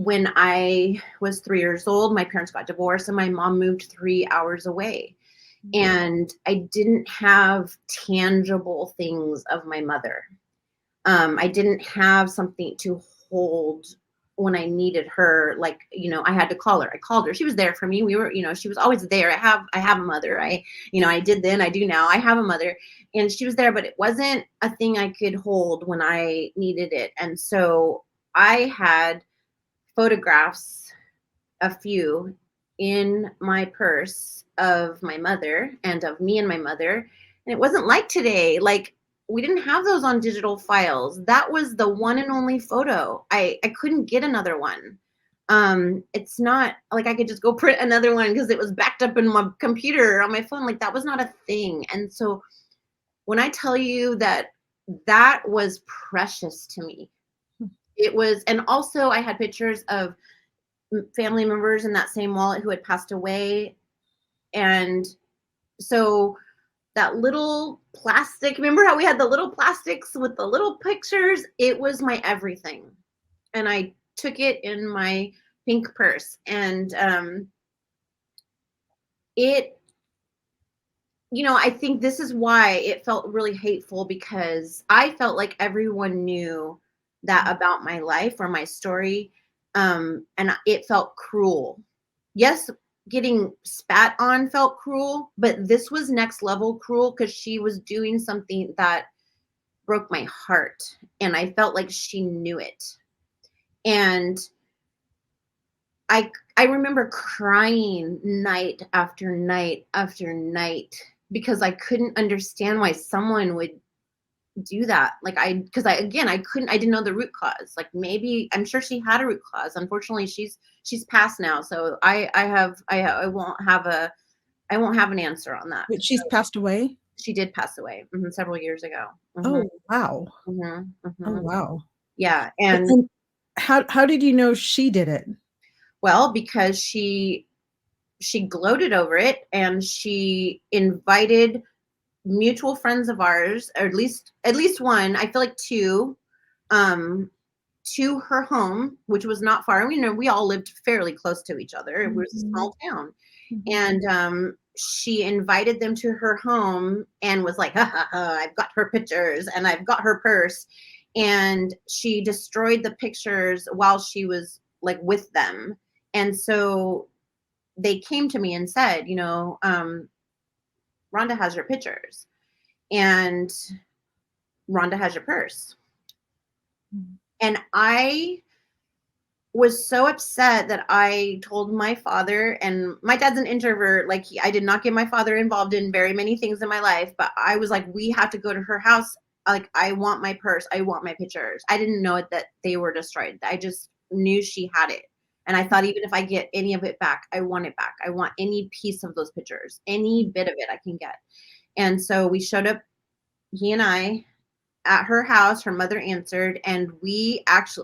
when I was 3 years old, my parents got divorced and my mom moved 3 hours away. And I didn't have tangible things of my mother. I didn't have something to hold when I needed her. Like, I had to call her. I called her. She was there for me. We were, she was always there. I have a mother. I did then, I do now. I have a mother, and she was there, but it wasn't a thing I could hold when I needed it. And so I had photographs, a few, in my purse of my mother and of me and my mother. And it wasn't like today. Like, we didn't have those on digital files. That was the one and only photo. I couldn't get another one. It's not like I could just go print another one because it was backed up in my computer or on my phone. Like, that was not a thing. And so when I tell you that that was precious to me, it was. And also I had pictures of family members in that same wallet who had passed away. And so that little plastic, remember how we had the little plastics with the little pictures? It was my everything. And I took it in my pink purse. And I think this is why it felt really hateful, because I felt like everyone knew that about my life or my story. And it felt cruel. Yes, getting spat on felt cruel, but this was next level cruel because she was doing something that broke my heart, and I felt like she knew it. And I remember crying night after night after night because I couldn't understand why someone would do that. Like, I didn't know the root cause. Like, maybe, I'm sure she had a root cause. Unfortunately, she's passed now, so I won't have an answer on that. But she's passed away? She did pass away several years ago. Oh, wow. Oh, Mhm. wow. Yeah, And and then how did you know she did it? well, because she gloated over it, and she invited mutual friends of ours, or at least one, I feel like two, to her home, which was not far. We all lived fairly close to each other. It was a small town. And she invited them to her home and was like, ha ha ha, I've got her pictures and I've got her purse. And she destroyed the pictures while she was like with them. And so they came to me and said, Rhonda has your pictures and Rhonda has your purse. And I was so upset that I told my father, and my dad's an introvert. Like, I did not get my father involved in very many things in my life, but I was like, we have to go to her house. Like, I want my purse. I want my pictures. I didn't know it that they were destroyed. I just knew she had it. And I thought, even if I get any of it back, I want it back. I want any piece of those pictures, any bit of it I can get. And so we showed up, he and I, at her house. Her mother answered, and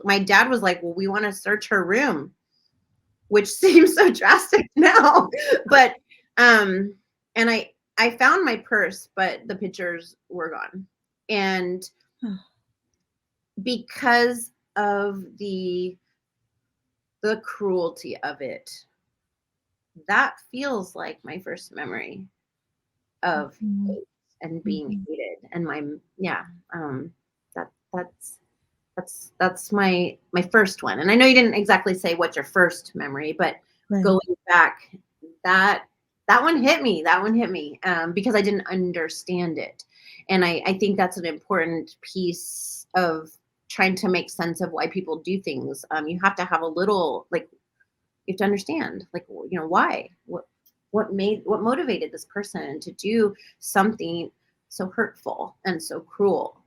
my dad was like, well, we want to search her room, which seems so drastic now. But and I found my purse, but the pictures were gone. And because of the cruelty of it, that feels like my first memory of hate and being hated. And that's my first one. And I know you didn't exactly say what's your first memory, but going back, that one hit me. Because I didn't understand it. And I think that's an important piece of trying to make sense of why people do things. You have to have a little, like, you have to understand, like, why, what motivated this person to do something so hurtful and so cruel.